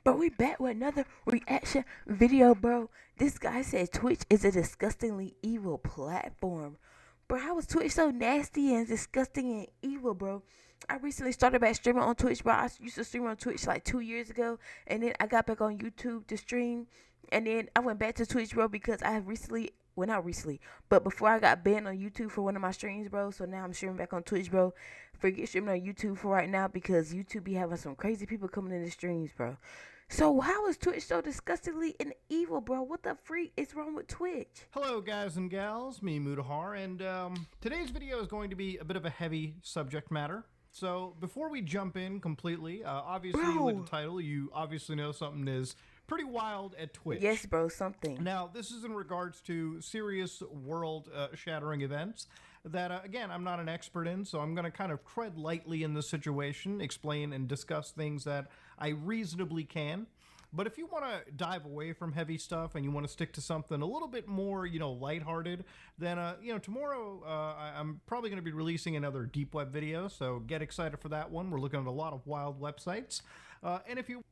Bro, we back with another reaction video, bro. This guy said Twitch is a disgustingly evil platform. Bro, how was Twitch so nasty and disgusting and evil, bro? I recently started back streaming on Twitch, bro. I used to stream on Twitch like 2 years ago, and then I got back on YouTube to stream, and then I went back to Twitch, bro, because I have recently, well, not recently, but before I got banned on YouTube for one of my streams, bro. So now I'm streaming back on Twitch, bro. Forget streaming on YouTube for right now because YouTube be having some crazy people coming in the streams, bro. So how is Twitch so disgustingly and evil, bro? What the freak is wrong with Twitch? Hello guys and gals, me Mudahar, and today's video is going to be a bit of a heavy subject matter. So before we jump in completely, obviously Bro. with the title, you obviously know something is pretty wild at Twitch. Yes, bro, something. Now, this is in regards to serious world-shattering events that, again, I'm not an expert in, so I'm going to kind of tread lightly in this situation, explain and discuss things that I reasonably can. But if you want to dive away from heavy stuff and you want to stick to something a little bit more, lighthearted, then, tomorrow I'm probably going to be releasing another deep web video, so get excited for that one. We're looking at a lot of wild websites. And if you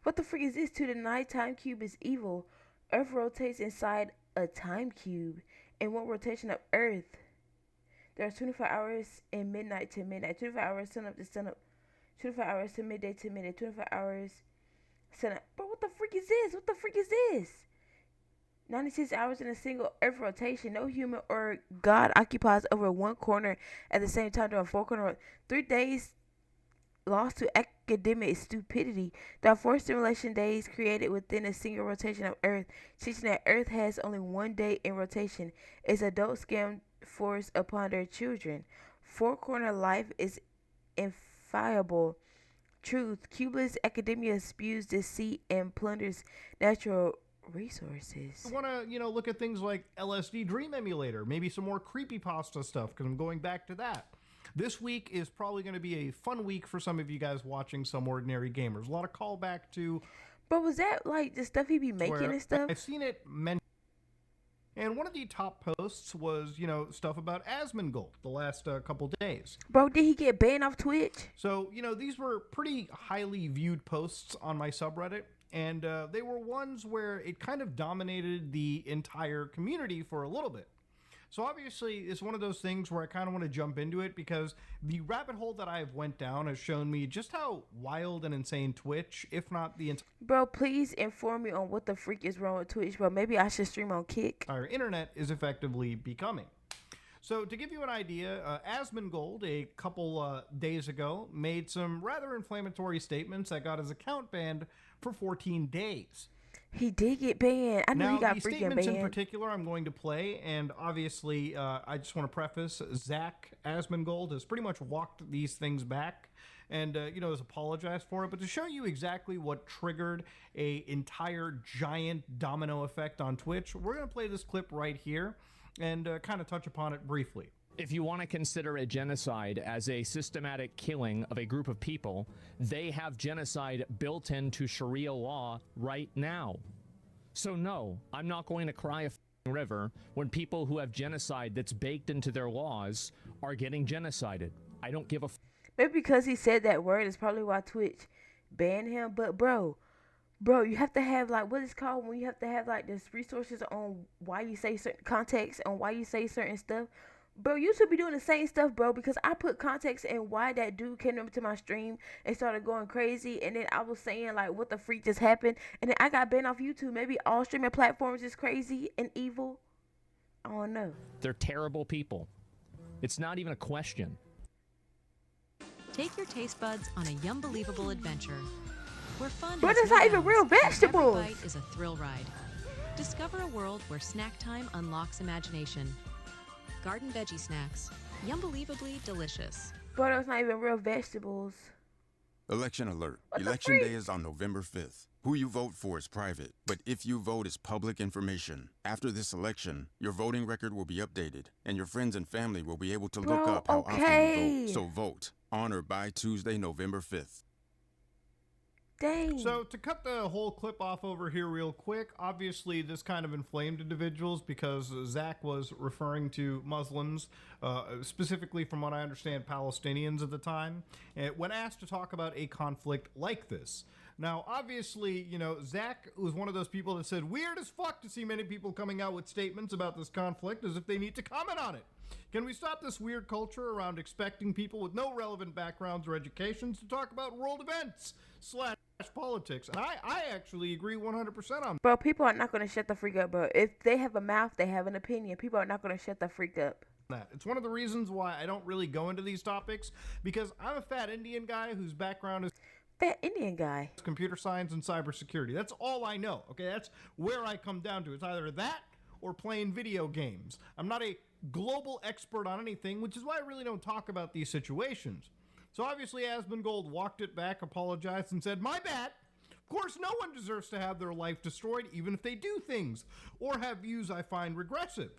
What the freak is this? To the night time cube is evil. Earth rotates inside a time cube. In one rotation of Earth, there are 24 hours in midnight to midnight. 24 hours sun up to sun up. 24 hours to midday to midday. 24 hours sun up. Bro, what the freak is this? What the freak is this? 96 hours in a single Earth rotation. No human or God occupies over one corner at the same time during 4 corner. 3 days lost to academic stupidity. There are 4 simulation days created within a single rotation of Earth, teaching that Earth has only one day in rotation. Is adult scam forced upon their children. Four corner life is inviolable. Truth. Cubeless academia spews deceit and plunders natural resources. want to, look at things like LSD Dream Emulator, maybe some more creepypasta stuff, because I'm going back to that. This week is probably going to be a fun week for some of you guys watching Some Ordinary Gamers. A lot of callback to... But was that like the stuff he be making and stuff? I've seen it mentioned. And one of the top posts was, stuff about Asmongold the last couple days. Bro, did he get banned off Twitch? So, these were pretty highly viewed posts on my subreddit. And they were ones where it kind of dominated the entire community for a little bit. So obviously, it's one of those things where I kind of want to jump into it because the rabbit hole that I've went down has shown me just how wild and insane Twitch, if not the Bro, please inform me on what the freak is wrong with Twitch, bro. Maybe I should stream on Kick. entire internet is effectively becoming. So to give you an idea, Asmongold, a couple days ago, made some rather inflammatory statements that got his account banned for 14 days. He did get banned. I knew he got the freaking statements banned. in particular I'm going to play, and obviously I just want to preface, Zach Asmongold has pretty much walked these things back and, has apologized for it. But to show you exactly what triggered a entire giant domino effect on Twitch, we're going to play this clip right here and kind of touch upon it briefly. If you want to consider a genocide as a systematic killing of a group of people, they have genocide built into Sharia law right now. So no, I'm not going to cry a river when people who have genocide that's baked into their laws are getting genocided. I don't give a Maybe because he said that word is probably why Twitch banned him. But bro, you have to have like what it's called when you have to have like this resources on why you say certain context on why you say certain stuff. Bro, you should be doing the same stuff, bro, because I put context in why that dude came up to my stream and started going crazy, and then I was saying, like, what the freak just happened, and then I got banned off YouTube. Maybe all streaming platforms is crazy and evil. I don't know. They're terrible people. It's not even a question. Take your taste buds on a yum-believable adventure where fun But has it's no not even bounds real and every vegetables. bite is a thrill ride. Discover a world where snack time unlocks imagination. Garden veggie snacks, yum-believably delicious. Bro, it's not even real vegetables. Election alert. What the Election day freak? is on November 5th. Who you vote for is private, but if you vote is public information. After this election, your voting record will be updated, and your friends and family will be able to look Bro, up how okay. often you vote. So vote on or by Tuesday, November 5th. Dang. So to cut the whole clip off over here real quick, obviously this kind of inflamed individuals because Zach was referring to Muslims, specifically from what I understand Palestinians at the time, when asked to talk about a conflict like this. Now, obviously, Zach was one of those people that said, weird as fuck to see many people coming out with statements about this conflict as if they need to comment on it. Can we stop this weird culture around expecting people with no relevant backgrounds or educations to talk about world events / politics? And I actually agree 100% on Bro, people are not going to shut the freak up, bro. If they have a mouth, they have an opinion. People are not going to shut the freak up. that. It's one of the reasons why I don't really go into these topics, because I'm a fat Indian guy whose background is Fat Indian guy. computer science and cybersecurity. That's all I know. Okay, that's where I come down to. It's either that or playing video games. I'm not a global expert on anything, which is why I really don't talk about these situations. So obviously Asmongold walked it back, apologized, and said, my bad. Of course, no one deserves to have their life destroyed, even if they do things or have views I find regressive.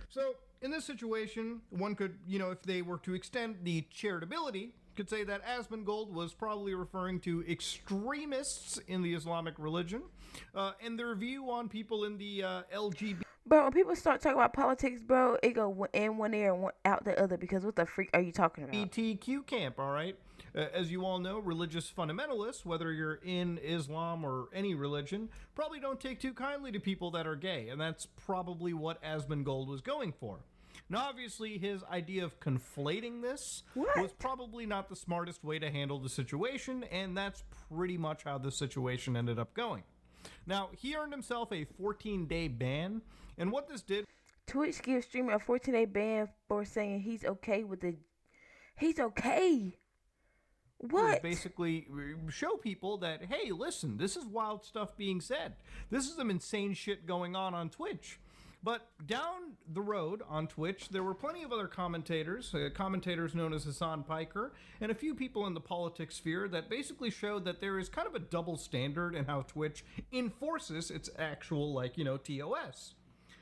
So in this situation, one could, if they were to extend the charitability, could say that Asmongold was probably referring to extremists in the Islamic religion and their view on people in the LGBT. Bro, when people start talking about politics, bro, it go in one ear and out the other, because what the freak are you talking about? LGBTQ camp, all right? As you all know, religious fundamentalists, whether you're in Islam or any religion, probably don't take too kindly to people that are gay, and that's probably what Asmongold was going for. Now, obviously, his idea of conflating this was probably not the smartest way to handle the situation, and that's pretty much how the situation ended up going. Now, he earned himself a 14-day ban, and what this did... Twitch gives streamer a 14-day ban for saying he's okay with the... He's okay. What? Basically show people that, hey, listen, this is wild stuff being said. This is some insane shit going on Twitch. But down the road on Twitch, there were plenty of other commentators known as Hassan Piker, and a few people in the politics sphere that basically showed that there is kind of a double standard in how Twitch enforces its actual, TOS.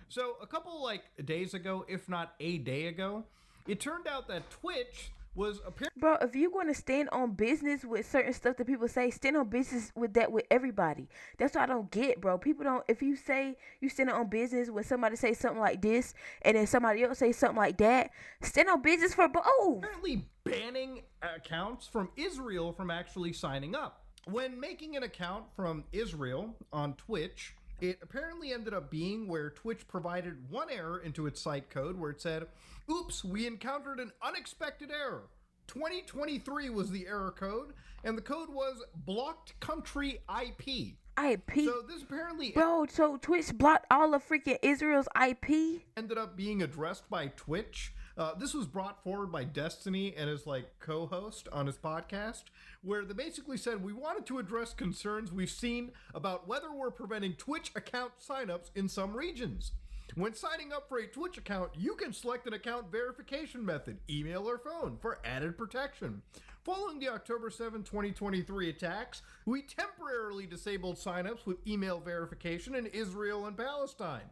So a couple, days ago, if not a day ago, it turned out that Twitch was apparently... Bro, if you're going to stand on business with certain stuff that people say, stand on business with that with everybody. That's what I don't get, bro. People don't... If you say you stand on business when somebody say something like this, and then somebody else say something like that, stand on business for both. Apparently banning accounts from Israel from actually signing up. When making an account from Israel on Twitch, it apparently ended up being where Twitch provided one error into its site code where it said, oops, we encountered an unexpected error. 2023 was the error code, and the code was blocked country IP. IP? So this apparently... Bro, so Twitch blocked all of freaking Israel's IP? Ended up being addressed by Twitch. This was brought forward by Destiny and his co-host on his podcast, where they basically said, we wanted to address concerns we've seen about whether we're preventing Twitch account signups in some regions. When signing up for a Twitch account, you can select an account verification method, email or phone, for added protection. Following the October 7, 2023 attacks, we temporarily disabled signups with email verification in Israel and Palestine.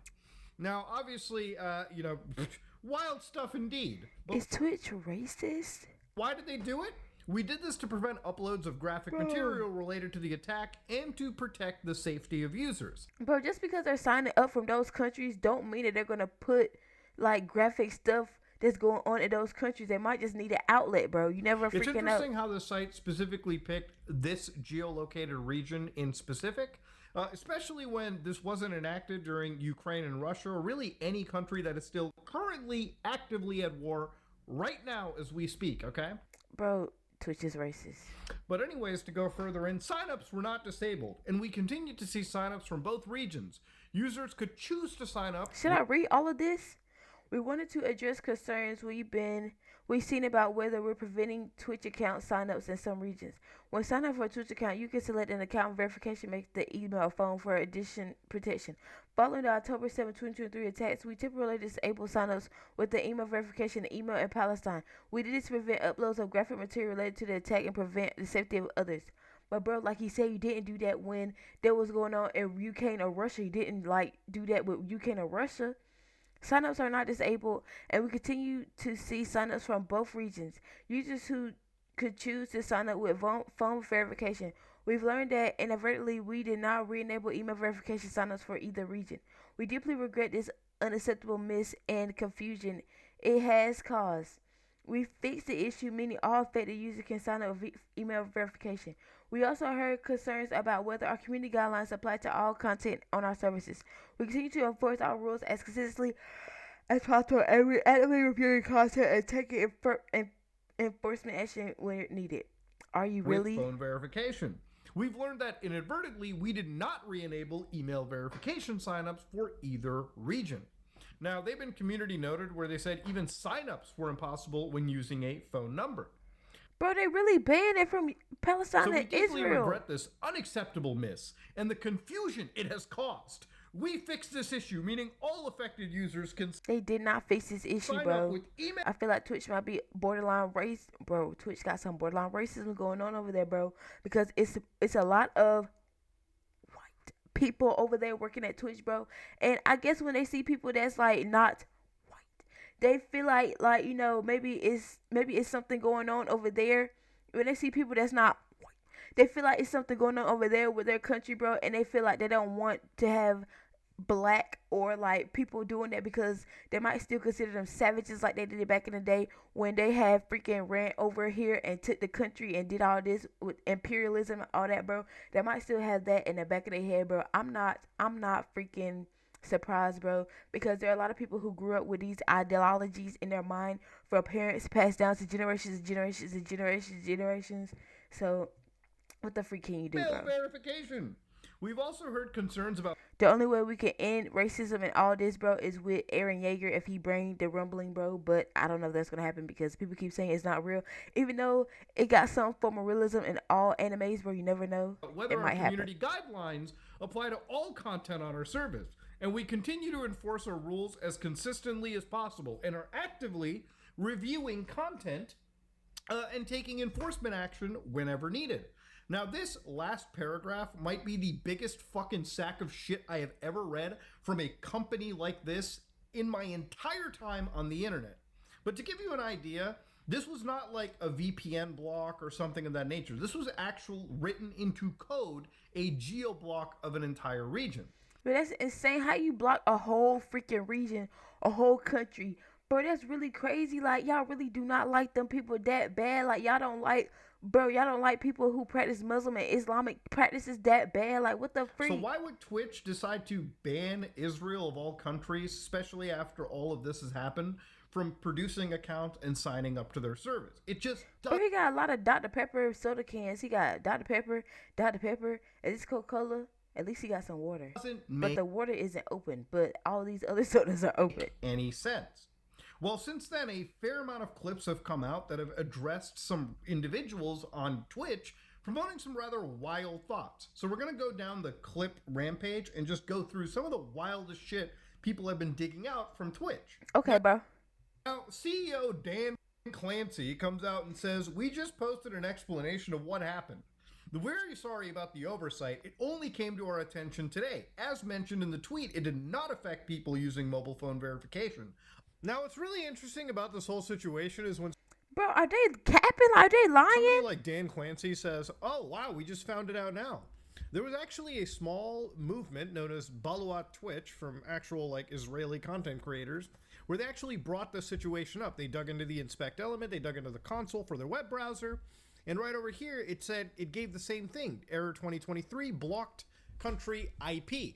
Now, obviously, wild stuff indeed. But is Twitch racist? why did they do it? We did this to prevent uploads of graphic material related to the attack and to protect the safety of users. Bro, just because they're signing up from those countries don't mean that they're going to put graphic stuff that's going on in those countries. They might just need an outlet, bro. You never freaking out. It's interesting how the site specifically picked this geolocated region in specific, especially when this wasn't enacted during Ukraine and Russia, or really any country that is still currently actively at war right now as we speak, okay? Bro, Twitch is racist. But anyways, to go further in, signups were not disabled, and we continue to see signups from both regions. Users could choose to sign up. Should I read all of this? We wanted to address concerns we've seen about whether we're preventing Twitch account signups in some regions. When signing up for a Twitch account, you can select an account verification, make the email or phone for addition protection. Following the October 7, 2023 attacks, we temporarily disabled signups with the email verification and email in Palestine. We did this to prevent uploads of graphic material related to the attack and prevent the safety of others. But bro, like he said, you didn't do that when there was going on in Ukraine or Russia. You didn't do that with Ukraine or Russia. Signups are not disabled, and we continue to see signups from both regions. Users who could choose to sign up with phone verification. We've learned that inadvertently we did not re-enable email verification signups for either region. We deeply regret this unacceptable miss and confusion it has caused. We fixed the issue, meaning all affected users can sign up with email verification. We also heard concerns about whether our community guidelines apply to all content on our services. We continue to enforce our rules as consistently as possible, and we actively reviewing content and taking enforcement action where needed. Are you with really? phone verification. We've learned that inadvertently we did not re-enable email verification signups for either region. Now, they've been community noted where they said even signups were impossible when using a phone number. Bro, they really banned it from Palestine So we and deeply Israel. regret this unacceptable miss and the confusion it has caused. We fixed this issue, meaning all affected users can They did not fix this issue, sign up bro. with email. I feel like Twitch might be borderline race, bro. Twitch got some borderline racism going on over there, bro, because it's a lot of white people over there working at Twitch, bro. And I guess when they see people that's like not white, they feel like you know maybe it's something going on over there. When they see people that's not white, they feel like it's something going on over there with their country, bro, and they feel like they don't want to have black or like people doing that because they might still consider them savages like they did it back in the day when they had freaking ran over here and took the country and did all this with imperialism and all that, bro. They might still have that in the back of their head, bro. I'm not freaking surprised, bro, because there are a lot of people who grew up with these ideologies in their mind from parents passed down to generations and generations and generations and generations. So what the freak can you do, Email bro? verification. We've also heard concerns about The only way we can end racism and all this, bro, is with Aaron Yeager if he bring the rumbling, bro. But I don't know if that's gonna happen because people keep saying it's not real, even though it got some form of realism in all animes, bro. You never know. whether It our might happen. community guidelines apply to all content on our service. And we continue to enforce our rules as consistently as possible and are actively reviewing content and taking enforcement action whenever needed. Now, this last paragraph might be the biggest fucking sack of shit I have ever read from a company like this in my entire time on the internet. But to give you an idea, this was not like a VPN block or something of that nature. This was actual written into code, a geo block of an entire region. But that's insane. How you block a whole freaking region, a whole country, bro? That's really crazy. Like y'all really do not like them people that bad. Like y'all don't like. Bro, y'all don't like people who practice Muslim and Islamic practices that bad? Like, what the freak? So why would Twitch decide to ban Israel of all countries, especially after all of this has happened, from producing accounts and signing up to their service? It just Bro, he got a lot of Dr. Pepper soda cans. He got Dr. Pepper, and this Coca-Cola. At least he got some water. doesn't But make the water isn't open. But all these other sodas are open. any sense. Well, since then, a fair amount of clips have come out that have addressed some individuals on Twitch promoting some rather wild thoughts. So we're going to go down the clip rampage and just go through some of the wildest shit people have been digging out from Twitch. Okay, bro. Now, CEO Dan Clancy comes out and says, "We just posted an explanation of what happened. We're very sorry about the oversight. It only came to our attention today. As mentioned in the tweet, it did not affect people using mobile phone verification." Now, what's really interesting about this whole situation is when Bro, are they capping? Are they lying? somebody like Dan Clancy says, "Oh, wow, we just found it out now." There was actually a small movement known as Baluat Twitch from actual like Israeli content creators where they actually brought this situation up. They dug into the inspect element, they dug into the console for their web browser, and right over here it said it gave the same thing, error 2023, blocked country IP.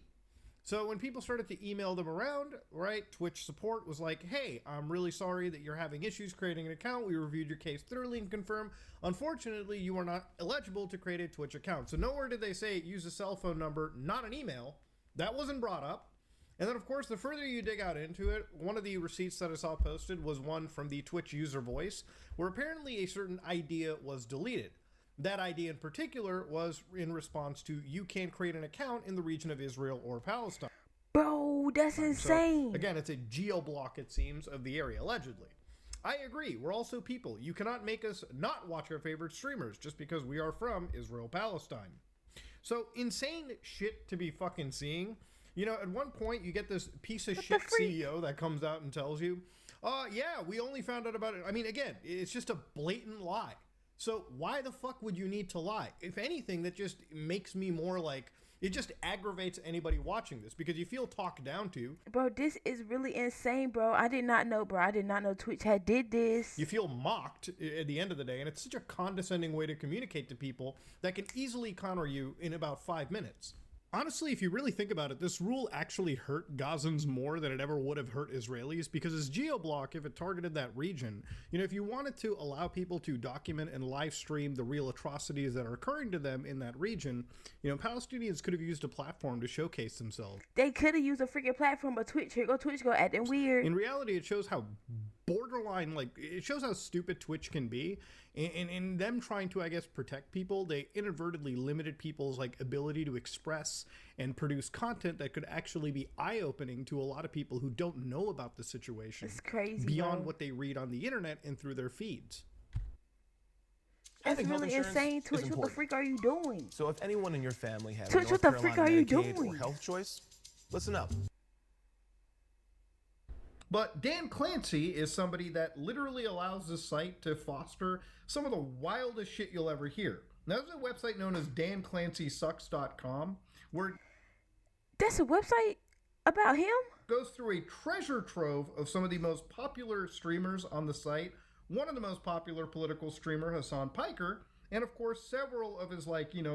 So when people started to email them around, right, Twitch support was like, "Hey, I'm really sorry that you're having issues creating an account. We reviewed your case thoroughly and confirmed, unfortunately, you are not eligible to create a Twitch account." So nowhere did they say use a cell phone number, not an email. That wasn't brought up. And then, of course, the further you dig out into it, one of the receipts that I saw posted was one from the Twitch user voice, where apparently a certain idea was deleted. That idea in particular was in response to you can't create an account in the region of Israel or Palestine. Bro, that's insane. So, again, it's a geo-block, it seems, of the area, allegedly. I agree. We're also people. You cannot make us not watch our favorite streamers just because we are from Israel, Palestine. So, insane shit to be fucking seeing. You know, at one point, you get this piece of shit CEO that comes out and tells you, yeah, we only found out about it. I mean, again, it's just a blatant lie. So why the fuck would you need to lie? If anything, that just makes me more like, It just aggravates anybody watching this because you feel talked down to. Bro, this is really insane, bro. I did not know, bro. I did not know Twitch had did this. You feel mocked at the end of the day, and it's such a condescending way to communicate to people that can easily counter you in about 5 minutes. Honestly, if you really think about it, this rule actually hurt Gazans more than it ever would have hurt Israelis, because as geo-block, if it targeted that region, if you wanted to allow people to document and live stream the real atrocities that are occurring to them in that region, Palestinians could have used a platform to showcase themselves. They could have used a freaking platform, but Twitch go acting weird. In reality, it shows how borderline, it shows how stupid Twitch can be. In them trying to, I guess, protect people, they inadvertently limited people's ability to express and produce content that could actually be eye-opening to a lot of people who don't know about the situation. It's crazy, beyond bro. what they read on the internet and through their feeds. That's Having health really insurance insane, is Twitch. What the important. freak are you doing? So if anyone in your family has Twitch, a what North the freak Carolina are you Medicaid doing? or health choice, listen up. But Dan Clancy is somebody that literally allows this site to foster some of the wildest shit you'll ever hear. Now, there's a website known as danclancysucks.com where That's a website about him? it goes through a treasure trove of some of the most popular streamers on the site. One of the most popular political streamer, Hassan Piker, and of course several of his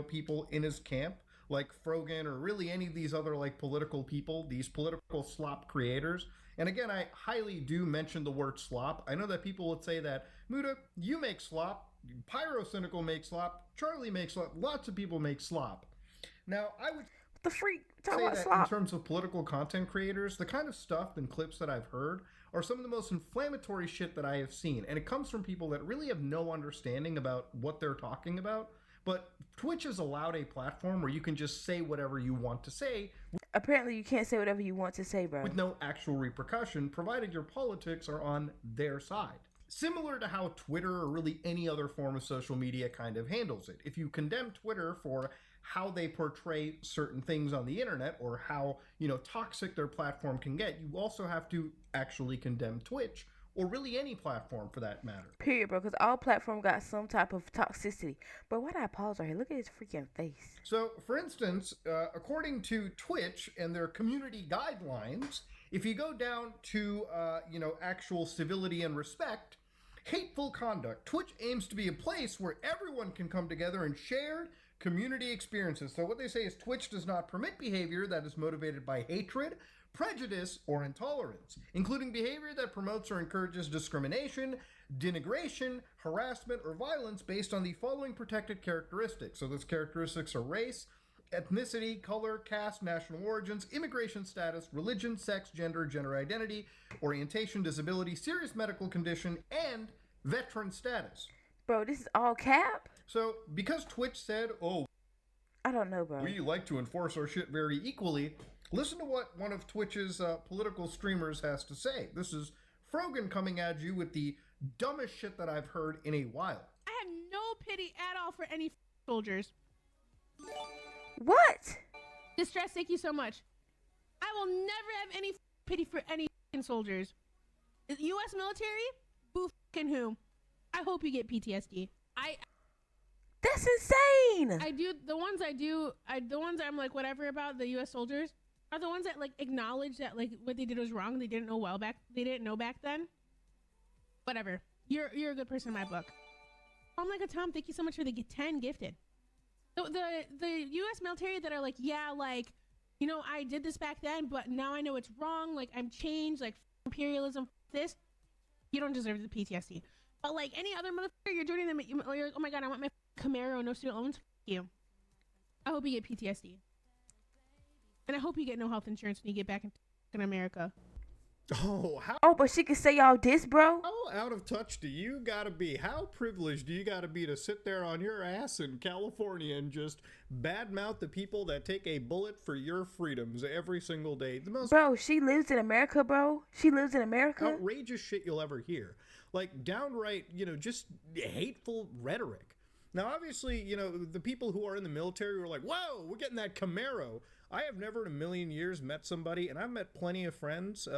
people in his camp, like Frogan or really any of these other political people, these political slop creators. And again, I highly do mention the word slop. I know that people would say that, Muda, you make slop, Pyrocynical makes slop, Charlie makes slop, lots of people make slop. Now, I would What the freak? Talk say about that in slop. terms of political content creators, the kind of stuff and clips that I've heard are some of the most inflammatory shit that I have seen. And it comes from people that really have no understanding about what they're talking about. But Twitch has allowed a platform where you can just say whatever you want to say Apparently, you can't say whatever you want to say, bro. with no actual repercussion, provided your politics are on their side. Similar to how Twitter or really any other form of social media kind of handles it. If you condemn Twitter for how they portray certain things on the internet or how, toxic their platform can get, you also have to actually condemn Twitch, or really any platform for that matter. Period, bro. Because all platforms got some type of toxicity. But why did I pause right here? Look at his freaking face. So, for instance, according to Twitch and their community guidelines, if you go down to, actual civility and respect, hateful conduct, Twitch aims to be a place where everyone can come together and share community experiences. So what they say is Twitch does not permit behavior that is motivated by hatred, prejudice, or intolerance, including behavior that promotes or encourages discrimination, denigration, harassment, or violence based on the following protected characteristics. So those characteristics are race, ethnicity, color, caste, national origins, immigration status, religion, sex, gender, gender identity, orientation, disability, serious medical condition, and veteran status. Bro, this is all cap? So because Twitch said, I don't know, bro. we like to enforce our shit very equally, listen to what one of Twitch's political streamers has to say. This is Frogan coming at you with the dumbest shit that I've heard in a while. I have no pity at all for any soldiers. What? Distress, thank you so much. I will never have any pity for any soldiers. U.S. military? Boo fucking who? I hope you get PTSD. That's insane. I do the ones the ones I'm like whatever about the U.S. soldiers are the ones that acknowledge that what they did was wrong. They didn't know back then. Whatever. You're a good person in my book. I'm like a Tom. Thank you so much for the 10 gifted. The U.S. military that are I did this back then, but now I know it's wrong. I'm changed. Imperialism. This. You don't deserve the PTSD. But any other motherfucker, you're joining them. You're like, oh my god, I want my Camaro, no student loans. F you. I hope you get PTSD. And I hope you get no health insurance when you get back in America. Oh, but she can say all this, bro? How out of touch do you gotta be? How privileged do you gotta be to sit there on your ass in California and just badmouth the people that take a bullet for your freedoms every single day? The most Bro, she lives in America, bro. She lives in America. outrageous shit you'll ever hear. Downright, just hateful rhetoric. Now, obviously, the people who are in the military were like, whoa, we're getting that Camaro. I have never in a million years met somebody, and I've met plenty of friends,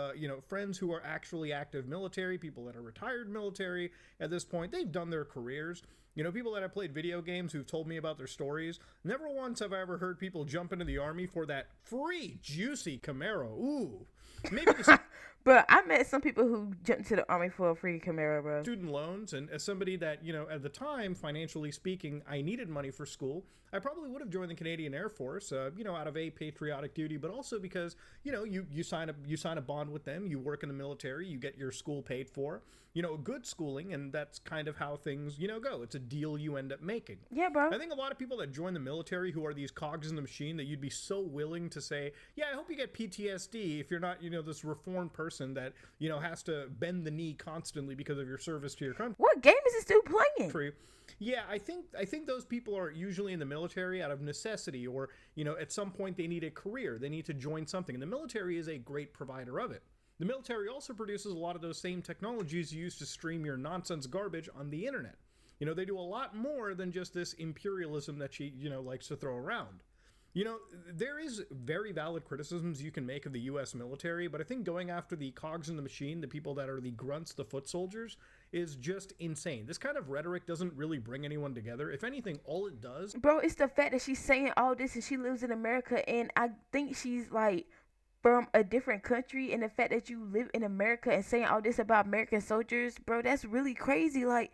friends who are actually active military, people that are retired military at this point. They've done their careers. You know, people that have played video games who've told me about their stories, never once have I ever heard people jump into the army for that free, juicy Camaro. Ooh. Maybe the Bro, I met some people who jumped to the army for a free Camaro, bro. student loans, and as somebody that, you know, at the time, financially speaking, I needed money for school, I probably would have joined the Canadian Air Force, you know, out of a patriotic duty, but also because, you know, you sign a bond with them, you work in the military, you get your school paid for, you know, good schooling, and that's kind of how things, you know, go. It's a deal you end up making. Yeah, bro. I think a lot of people that join the military who are these cogs in the machine that you'd be so willing to say, yeah, I hope you get PTSD if you're not, you know, this reformed person that, you know, has to bend the knee constantly because of your service to your country. What game is it still playing? Yeah, I think those people are usually in the military out of necessity, or, you know, at some point they need a career, they need to join something, and the military is a great provider of it. The military also produces a lot of those same technologies you use to stream your nonsense garbage on the internet. You know, they do a lot more than just this imperialism that she, you know, likes to throw around. You know, there is very valid criticisms you can make of the U.S. military, but I think going after the cogs in the machine, the people that are the grunts, the foot soldiers, is just insane. This kind of rhetoric doesn't really bring anyone together. If anything, all it does... Bro, it's the fact that she's saying all this and she lives in America, and I think she's, like, from a different country, and the fact that you live in America and saying all this about American soldiers, bro, that's really crazy. Like,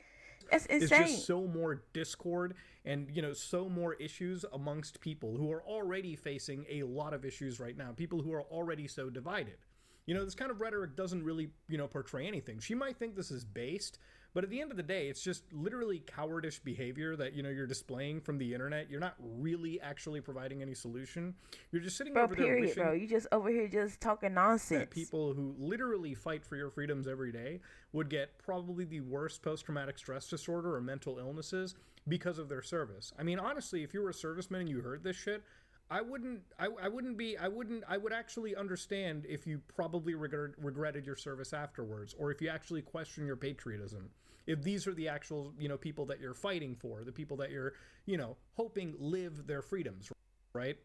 that's insane. It's just so more discord and, you know, so more issues amongst people who are already facing a lot of issues right now. People who are already so divided. You know, this kind of rhetoric doesn't really, you know, portray anything. She might think this is based, but at the end of the day, it's just literally cowardice behavior that, you know, you're displaying from the internet. You're not really actually providing any solution. You're just sitting over there wishing... Bro, you just over here just talking nonsense. That people who literally fight for your freedoms every day would get probably the worst post-traumatic stress disorder or mental illnesses because of their service. I mean, honestly, if you were a serviceman and you heard this shit, I would actually understand if you probably regretted your service afterwards, or if you actually question your patriotism. If these are the actual, you know, people that you're fighting for, the people that you're, you know, hoping live their freedoms, right?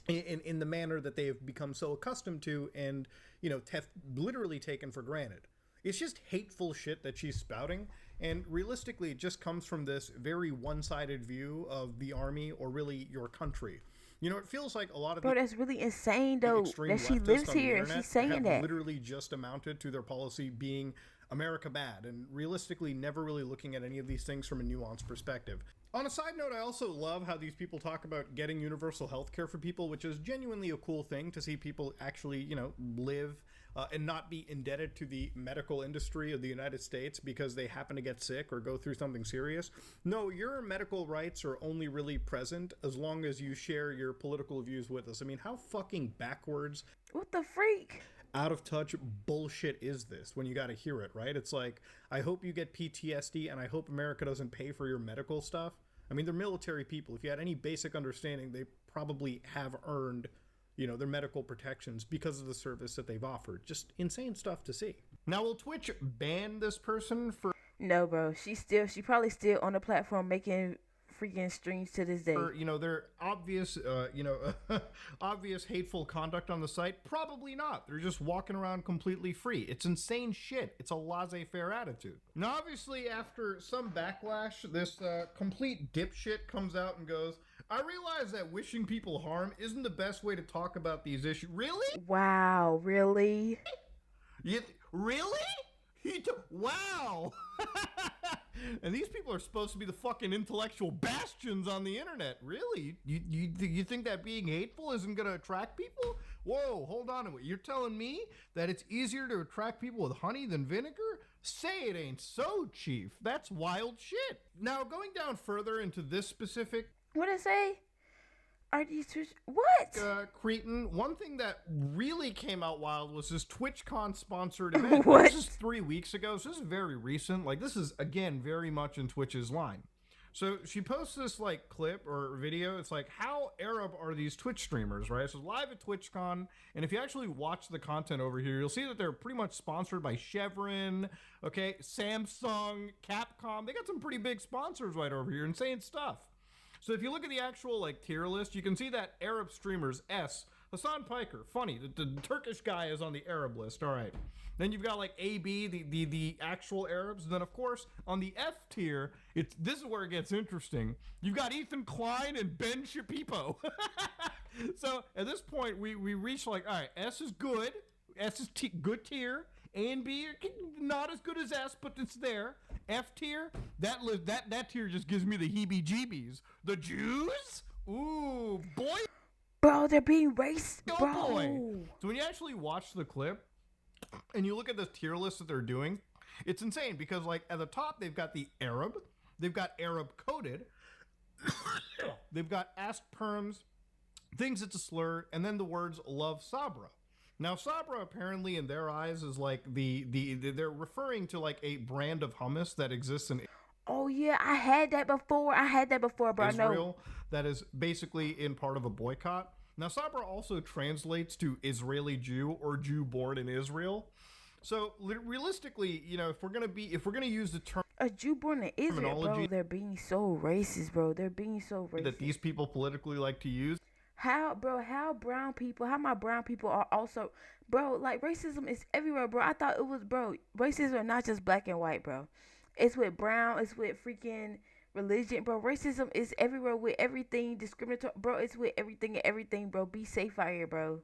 In the manner that they've become so accustomed to and, you know, have literally taken for granted. It's just hateful shit that she's spouting, and realistically, it just comes from this very one-sided view of the army, or really your country. You know, it feels like a lot of... Bro, that's really insane, though, that she lives here and she's saying that. Literally just amounted to their policy being America bad, and realistically never really looking at any of these things from a nuanced perspective. On a side note, I also love how these people talk about getting universal health care for people, which is genuinely a cool thing to see people actually, you know, live and not be indebted to the medical industry of the United States because they happen to get sick or go through something serious. No, your medical rights are only really present as long as you share your political views with us. I mean, how fucking backwards... What the freak? Out of touch bullshit is this when you got to hear it, right? It's like, I hope you get PTSD and I hope America doesn't pay for your medical stuff. I mean, they're military people. If you had any basic understanding, they probably have earned, you know, their medical protections because of the service that they've offered. Just insane stuff to see. Now, will Twitch ban this person for... No, bro. She probably still on the platform making freaking streams to this day. For, you know, their obvious, obvious hateful conduct on the site? Probably not. They're just walking around completely free. It's insane shit. It's a laissez-faire attitude. Now, obviously, after some backlash, this complete dipshit comes out and goes, I realize that wishing people harm isn't the best way to talk about these issues. Really? Wow, really? Really? Wow! And these people are supposed to be the fucking intellectual bastions on the internet. Really? You think that being hateful isn't going to attract people? Whoa, hold on a minute. You're telling me that it's easier to attract people with honey than vinegar? Say it ain't so, Chief. That's wild shit. Now, going down further into this specific... What'd it say? Are these what? Cretin, one thing that really came out wild was this TwitchCon sponsored event. What? This is 3 weeks ago, so this is very recent. Like, this is, again, very much in Twitch's line. So she posts this, like, clip or video. It's like, how Arab are these Twitch streamers, right? So live at TwitchCon, and if you actually watch the content over here, you'll see that they're pretty much sponsored by Chevron, okay, Samsung, Capcom. They got some pretty big sponsors right over here. Insane stuff. So if you look at the actual like tier list, you can see that Arab streamers S, Hassan Piker, funny. The Turkish guy is on the Arab list. All right. Then you've got like AB, the actual Arabs. And then of course on the F tier, this is where it gets interesting. You've got Ethan Klein and Ben Shapipo. So at this point, we reach like, all right, S is good. S is good tier. A and B are not as good as S, but it's there. F tier, that tier just gives me the heebie-jeebies. The Jews? Ooh, boy. Bro, they're being racist, Oh bro. boy. So when you actually watch the clip and you look at this tier list that they're doing, it's insane because like at the top they've got the Arab, they've got Arab coded, they've got asked perms, things it's a slur, and then the words love Sabra. Now Sabra apparently in their eyes is like they're referring to like a brand of hummus that exists in Oh yeah, I had that before, bro. Israel that is basically in part of a boycott. Now Sabra also translates to Israeli Jew or Jew born in Israel. So realistically, you know, if we're gonna use the term A Jew born in Israel, bro. They're being so racist, bro. They're being so racist. that these people politically like to use, How my brown people are also, bro, like racism is everywhere, bro. I thought it was, bro, racism is not just black and white, bro. It's with brown, it's with freaking religion, bro. Racism is everywhere with everything, discriminatory, bro. It's with everything and everything, bro. Be safe out here, bro.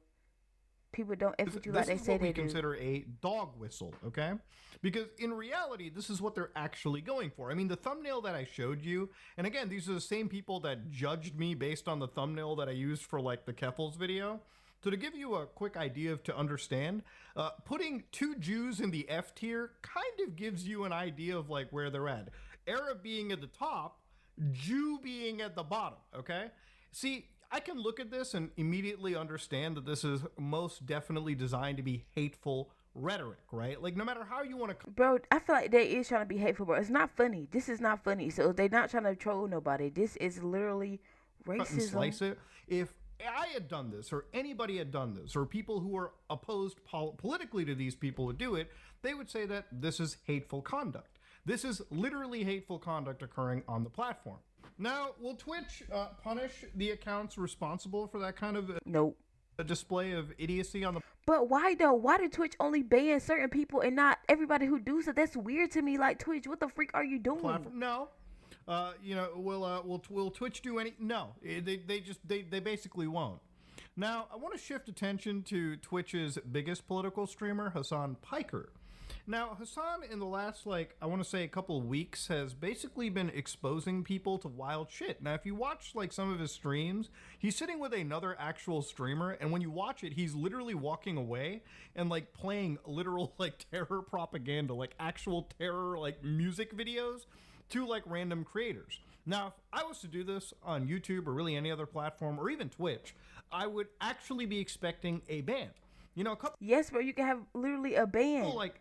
People don't F with you like they say they do. This is what we consider a dog whistle, okay? Because in reality, this is what they're actually going for. I mean, the thumbnail that I showed you, and again, these are the same people that judged me based on the thumbnail that I used for like the Keffels video. So to give you a quick idea to understand, putting two Jews in the F tier kind of gives you an idea of like where they're at. Arab being at the top, Jew being at the bottom, okay? See, I can look at this and immediately understand that this is most definitely designed to be hateful rhetoric, right? Like no matter how you want to... Bro, I feel like they is trying to be hateful, bro. It's not funny. This is not funny. So they're not trying to troll nobody. This is literally racism. Slice it. If I had done this, or anybody had done this, or people who are opposed politically to these people would do it, they would say that this is hateful conduct. This is literally hateful conduct occurring on the platform. Now, will Twitch punish the accounts responsible for that kind of Nope. a display of idiocy on the... But why though? Why did Twitch only ban certain people and not everybody who do so? That's weird to me. Like, Twitch, what the freak are you doing? platform? No. You know, will Twitch do any? No. They basically won't. Now, I want to shift attention to Twitch's biggest political streamer, Hassan Piker. Now, Hassan, in the last, like, I want to say a couple of weeks, has basically been exposing people to wild shit. Now, if you watch, like, some of his streams, he's sitting with another actual streamer, and when you watch it, he's literally walking away and, like, playing literal, like, terror propaganda, like, actual terror, like, music videos to, like, random creators. Now, if I was to do this on YouTube or really any other platform, or even Twitch, I would actually be expecting a ban. You know, Yes, bro, you can have literally a ban. like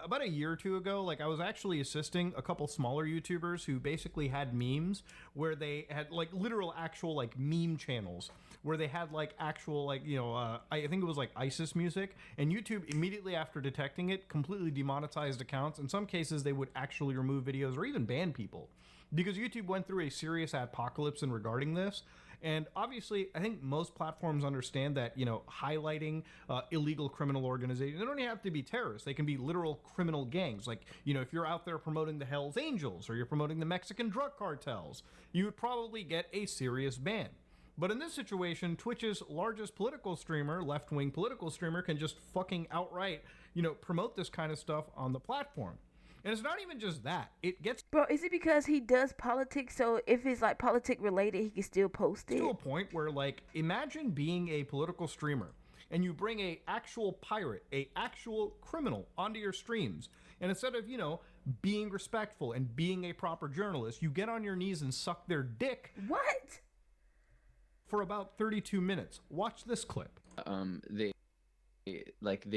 about a year or two ago, like I was actually assisting a couple smaller YouTubers who basically had memes where they had like literal actual like meme channels where they had like actual like, you know, I think it was like ISIS music, and YouTube immediately after detecting it completely demonetized accounts. In some cases, they would actually remove videos or even ban people because YouTube went through a serious apocalypse in regarding this. And obviously, I think most platforms understand that, you know, highlighting illegal criminal organizations, they don't even have to be terrorists. They can be literal criminal gangs. Like, you know, if you're out there promoting the Hells Angels or you're promoting the Mexican drug cartels, you would probably get a serious ban. But in this situation, Twitch's largest political streamer, left-wing political streamer, can just fucking outright, you know, promote this kind of stuff on the platform. And it's not even just that. It gets... Bro, is it because he does politics, so if it's like politic related, he can still post it? To a point where, like, imagine being a political streamer and you bring a actual pirate, a actual criminal onto your streams, and instead of, you know, being respectful and being a proper journalist, you get on your knees and suck their dick. What? For about 32 minutes. Watch this clip. They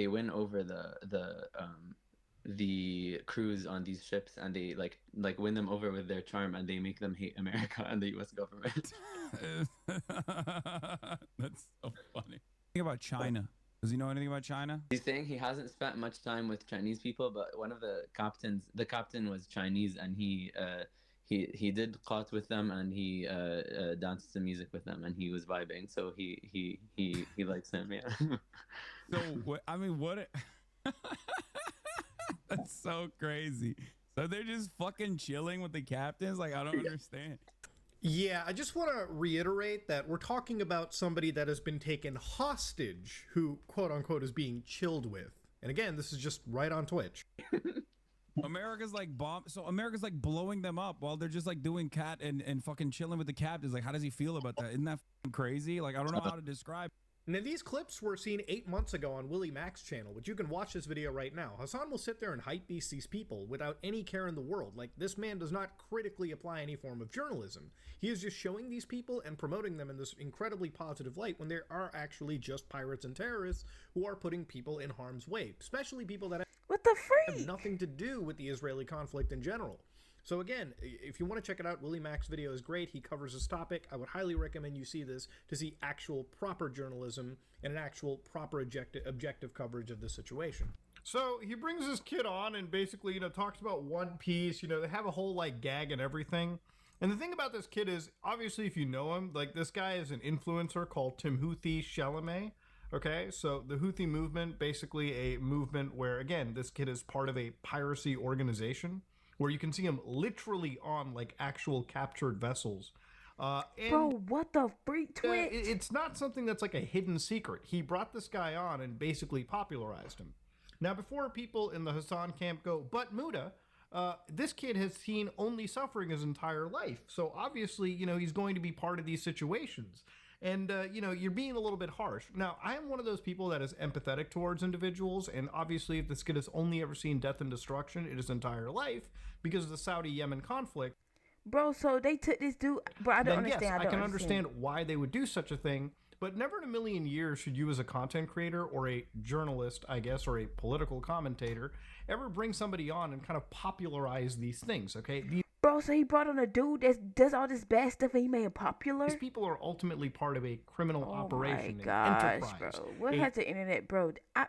win over the crews on these ships, and they like win them over with their charm, and they make them hate America and the U.S. government. That's so funny. Think about China. Does he know anything about China? He's saying he hasn't spent much time with Chinese people, but one of the captain was Chinese, and he he did qat with them, and he danced to music with them, and he was vibing. So he likes him. Yeah. So I mean, what? That's so crazy. So they're just fucking chilling with the captains. Like, I don't understand. Yeah, I just want to reiterate that we're talking about somebody that has been taken hostage, who quote unquote is being chilled with. And again, this is just right on Twitch. America's like so America's like blowing them up while they're just like doing cat and fucking chilling with the captains. Like, how does he feel about that? Isn't that crazy? Like, I don't know how to describe. Now, these clips were seen 8 months ago on Willie Mack's channel, but you can watch this video right now. Hassan will sit there and hypebeast these people without any care in the world. Like, this man does not critically apply any form of journalism. He is just showing these people and promoting them in this incredibly positive light when there are actually just pirates and terrorists who are putting people in harm's way, especially people that What the freak? have nothing to do with the Israeli conflict in general. So again, if you want to check it out, Willie Mack's video is great. He covers this topic. I would highly recommend you see this to see actual proper journalism and an actual proper objective coverage of the situation. So he brings this kid on and basically, talks about One Piece. They have a whole like gag and everything. And the thing about this kid is, obviously, if you know him, like this guy is an influencer called Timothy Chalamet. Okay, so the Houthi movement, basically a movement where, again, this kid is part of a piracy organization where you can see him literally on like actual captured vessels. And, Bro, what the freak, Twitch? it's not something that's like a hidden secret. He brought this guy on and basically popularized him. Now, before people in the Hassan camp go, but Muda, this kid has seen only suffering his entire life. So obviously, he's going to be part of these situations. And, you're being a little bit harsh. Now, I am one of those people that is empathetic towards individuals. And obviously, if this kid has only ever seen death and destruction in his entire life because of the Saudi-Yemen conflict. Bro, so they took this dude. Bro, I don't understand. Yes, I can understand why they would do such a thing. But never in a million years should you as a content creator or a journalist, I guess, or a political commentator ever bring somebody on and kind of popularize these things, okay? Bro, so he brought on a dude that does all this bad stuff and he made it popular? These people are ultimately part of a criminal operation, Oh my gosh, an enterprise. bro. What has the internet, bro? I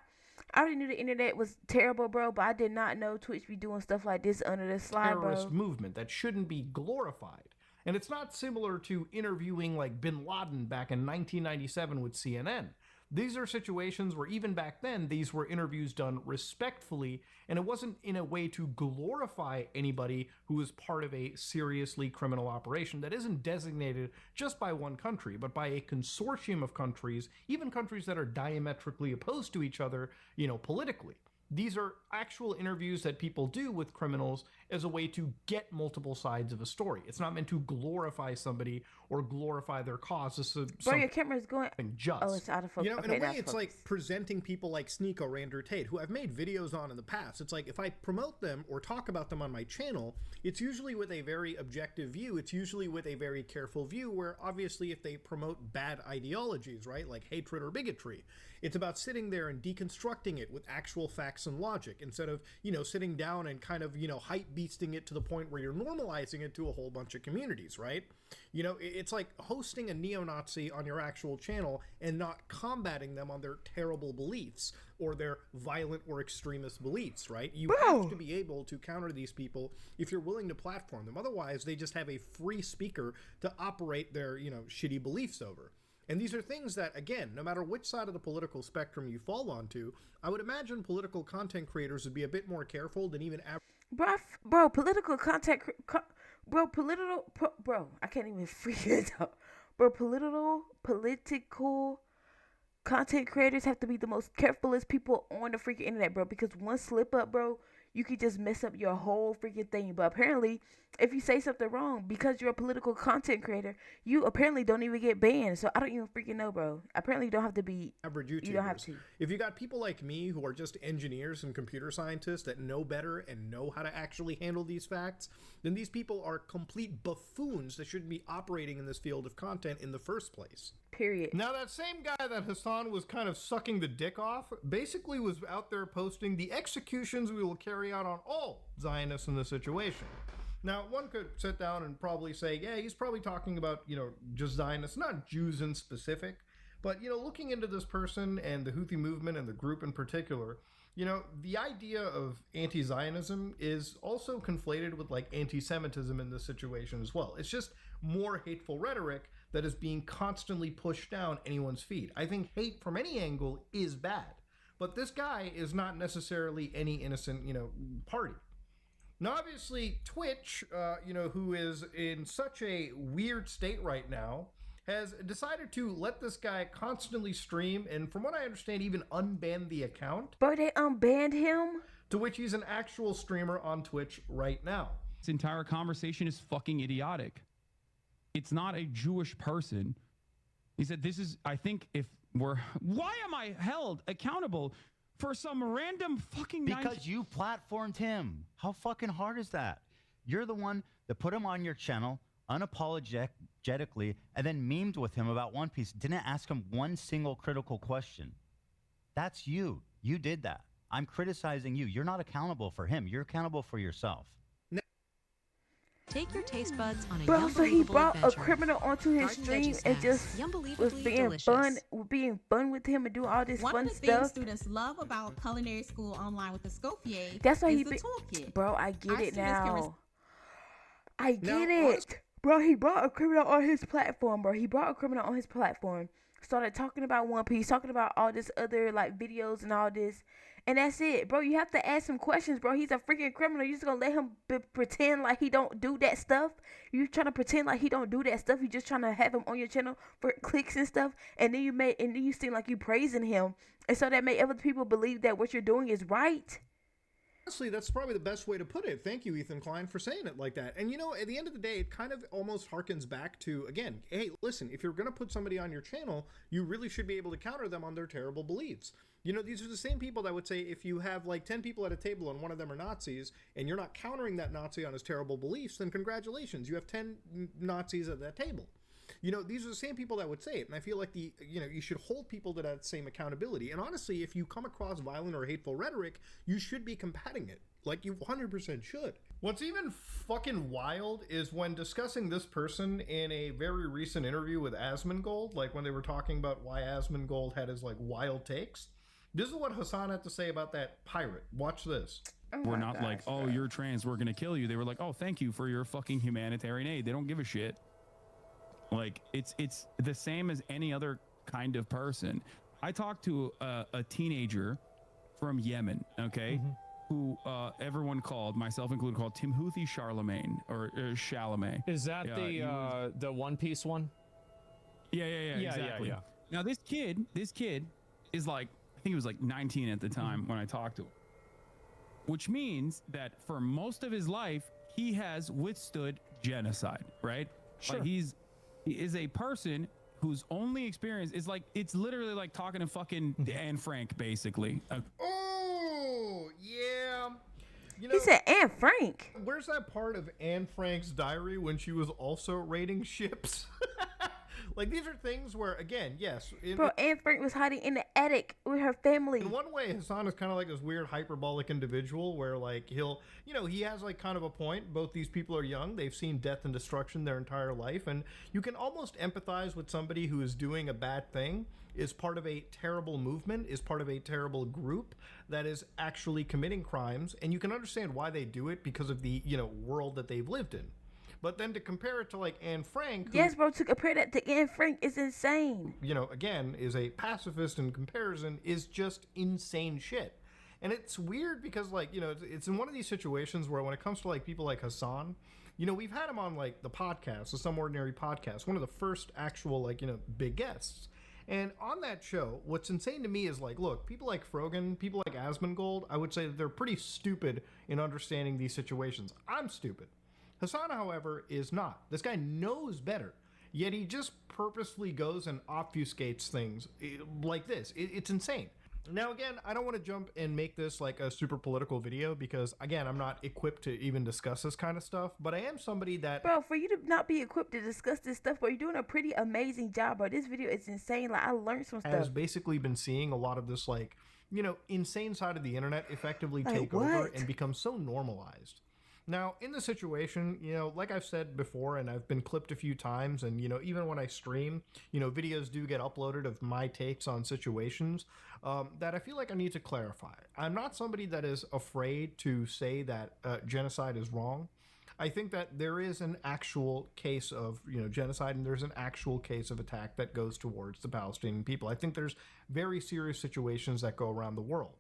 already knew the internet was terrible, bro, but I did not know Twitch be doing stuff like this under the slide, terrorist bro. movement that shouldn't be glorified. And it's not similar to interviewing like bin Laden back in 1997 with CNN. These are situations where even back then, these were interviews done respectfully, and it wasn't in a way to glorify anybody who was part of a seriously criminal operation that isn't designated just by one country, but by a consortium of countries, even countries that are diametrically opposed to each other, politically. These are actual interviews that people do with criminals as a way to get multiple sides of a story. It's not meant to glorify somebody or glorify their cause. This is Bro, your camera's going. just. Oh, it's out of focus. In a way, it's like presenting people like Sneak or Rander Tate, who I've made videos on in the past. It's like if I promote them or talk about them on my channel, it's usually with a very objective view. It's usually with a very careful view where obviously if they promote bad ideologies, right, like hatred or bigotry, it's about sitting there and deconstructing it with actual facts and logic instead of, sitting down and kind of, hype beasting it to the point where you're normalizing it to a whole bunch of communities, right? It's like hosting a neo-Nazi on your actual channel and not combating them on their terrible beliefs or their violent or extremist beliefs, right? You have to be able to counter these people if you're willing to platform them. Otherwise, they just have a free speaker to operate their, shitty beliefs over. And these are things that, again, no matter which side of the political spectrum you fall onto, I would imagine political content creators would be a bit more careful than even Bro, political content, bro, I can't even figure it out. Bro, political content creators have to be the most carefulest people on the freaking internet, bro, because one slip up, bro, you could just mess up your whole freaking thing. But apparently, if you say something wrong, because you're a political content creator, you apparently don't even get banned. So I don't even freaking know, bro. Apparently, you don't have to be average YouTubers. You don't have to. If you got people like me who are just engineers and computer scientists that know better and know how to actually handle these facts, then these people are complete buffoons that shouldn't be operating in this field of content in the first place. Period. Now, that same guy that Hassan was kind of sucking the dick off basically was out there posting the executions we will carry out on all Zionists in this situation. Now, one could sit down and probably say, yeah, he's probably talking about, just Zionists, not Jews in specific. But, looking into this person and the Houthi movement and the group in particular, the idea of anti-Zionism is also conflated with like anti-Semitism in this situation as well. It's just more hateful rhetoric that is being constantly pushed down anyone's feed. I think hate from any angle is bad, but this guy is not necessarily any innocent, party. Now, obviously, Twitch, who is in such a weird state right now, has decided to let this guy constantly stream, and from what I understand, even unban the account. Bro, they unbanned him? To which he's an actual streamer on Twitch right now. This entire conversation is fucking idiotic. It's not a Jewish person. He said, I think if we're... Why am I held accountable for some random fucking... Because you platformed him. How fucking hard is that? You're the one that put him on your channel unapologetically and then memed with him about One Piece. Didn't ask him one single critical question. That's you. You did that. I'm criticizing you. You're not accountable for him. You're accountable for yourself. Take your taste buds on a Bro, so he brought adventure. a criminal onto his Garden stream veggie and snacks. just was being fun with him and doing all this One fun of the stuff. things students love about culinary school online with the Scofier That's why is he the toolkit. Bro, I get Our it students can now. I get it. Bro, he brought a criminal on his platform, Started talking about One Piece, talking about all this other like videos and all this. And that's it, bro. You have to ask some questions, bro. He's a freaking criminal. You just gonna let him pretend like he don't do that stuff? You trying to pretend like he don't do that stuff? You just trying to have him on your channel for clicks and stuff? And then you seem like you praising him, and so that made other people believe that what you're doing is right. Honestly, that's probably the best way to put it. Thank you, Ethan Klein, for saying it like that. And at the end of the day, it kind of almost harkens back to, again, hey, listen, if you're going to put somebody on your channel, you really should be able to counter them on their terrible beliefs. These are the same people that would say if you have like 10 people at a table and one of them are Nazis and you're not countering that Nazi on his terrible beliefs, then congratulations, you have 10 Nazis at that table. These are the same people that would say it, and I feel like you should hold people to that same accountability. And honestly, if you come across violent or hateful rhetoric, you should be combating it. Like, you 100% should. What's even fucking wild is when discussing this person in a very recent interview with Asmongold, like when they were talking about why Asmongold had his like wild takes. This is what Hassan had to say about that pirate. Watch this. We're not like, oh, you're trans, we're gonna kill you. They were like, oh, thank you for your fucking humanitarian aid. They don't give a shit. Like, it's the same as any other kind of person. I talked to a teenager from Yemen, okay, who everyone called, myself included, called Timothy Charlemagne or Chalamet. Is that the One Piece one? Yeah, exactly. Yeah. Now this kid is like, I think he was like 19 at the time when I talked to him, which means that for most of his life he has withstood genocide, right? Sure. Like he is a person whose only experience is like, it's literally like talking to fucking Anne Frank, basically. Oh, yeah. He said Anne Frank. Where's that part of Anne Frank's diary when she was also raiding ships? Like, these are things where, again, yes. Bro, Anne Frank was hiding in the attic with her family. In one way, Hassan is kind of like this weird hyperbolic individual where, like, he'll, he has, like, kind of a point. Both these people are young. They've seen death and destruction their entire life. And you can almost empathize with somebody who is doing a bad thing, is part of a terrible movement, is part of a terrible group that is actually committing crimes. And you can understand why they do it because of the, world that they've lived in. But then to compare it to like Anne Frank, who, yes, bro, to compare that to Anne Frank is insane. Again, is a pacifist in comparison, is just insane shit. And it's weird because like, it's in one of these situations where when it comes to like people like Hassan, we've had him on like the podcast, the Some Ordinary podcast, one of the first actual like, big guests. And on that show, what's insane to me is like, look, people like Frogan, people like Asmongold, I would say that they're pretty stupid in understanding these situations. I'm stupid. Hassan, however, is not. This guy knows better, yet he just purposefully goes and obfuscates things like this. It's insane. Now, again, I don't want to jump and make this like a super political video because, again, I'm not equipped to even discuss this kind of stuff, but I am somebody that... Bro, for you to not be equipped to discuss this stuff, bro, you're doing a pretty amazing job, bro. This video is insane. Like, I learned some stuff. Has basically been seeing a lot of this, like, insane side of the internet effectively take over and become so normalized. Now, in the situation, like I've said before, and I've been clipped a few times, and, even when I stream, videos do get uploaded of my takes on situations that I feel like I need to clarify. I'm not somebody that is afraid to say that genocide is wrong. I think that there is an actual case of, genocide, and there's an actual case of attack that goes towards the Palestinian people. I think there's very serious situations that go around the world.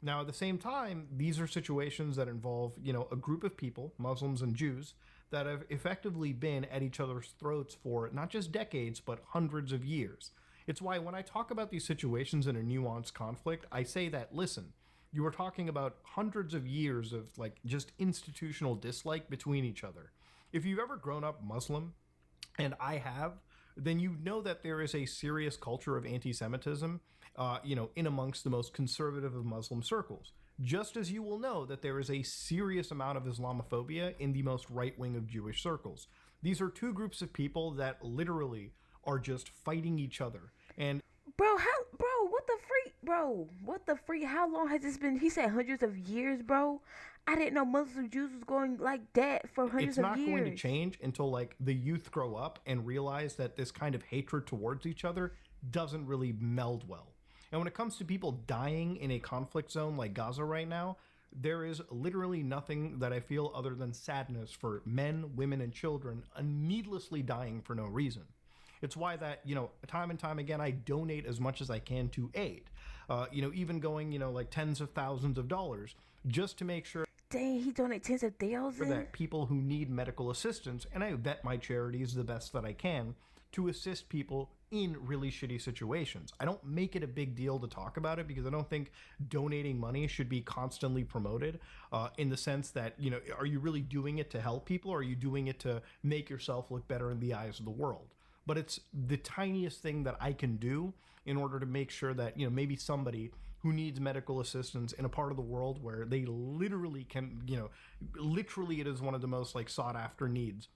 Now, at the same time, these are situations that involve, a group of people, Muslims and Jews, that have effectively been at each other's throats for not just decades, but hundreds of years. It's why when I talk about these situations in a nuanced conflict, I say that, listen, you are talking about hundreds of years of just institutional dislike between each other. If you've ever grown up Muslim, and I have, then you know that there is a serious culture of anti-Semitism, in amongst the most conservative of Muslim circles. Just as you will know that there is a serious amount of Islamophobia in the most right-wing of Jewish circles. These are two groups of people that literally are just fighting each other. And what the freak, how long has this been? He said hundreds of years, bro. I didn't know Muslim Jews was going like that for hundreds of years. It's not going to change until the youth grow up and realize that this kind of hatred towards each other doesn't really meld well. And when it comes to people dying in a conflict zone like Gaza right now, there is literally nothing that I feel other than sadness for men, women, and children needlessly dying for no reason. It's why that, time and time again, I donate as much as I can to aid. Even going, tens of thousands of dollars just to make sure. Dang, he donated tens of thousands? That people who need medical assistance, and I vet my charities the best that I can to assist people in really shitty situations. I don't make it a big deal to talk about it because I don't think donating money should be constantly promoted in the sense that, are you really doing it to help people, or are you doing it to make yourself look better in the eyes of the world? But it's the tiniest thing that I can do in order to make sure that, maybe somebody who needs medical assistance in a part of the world where they literally can, literally it is one of the most sought after needs,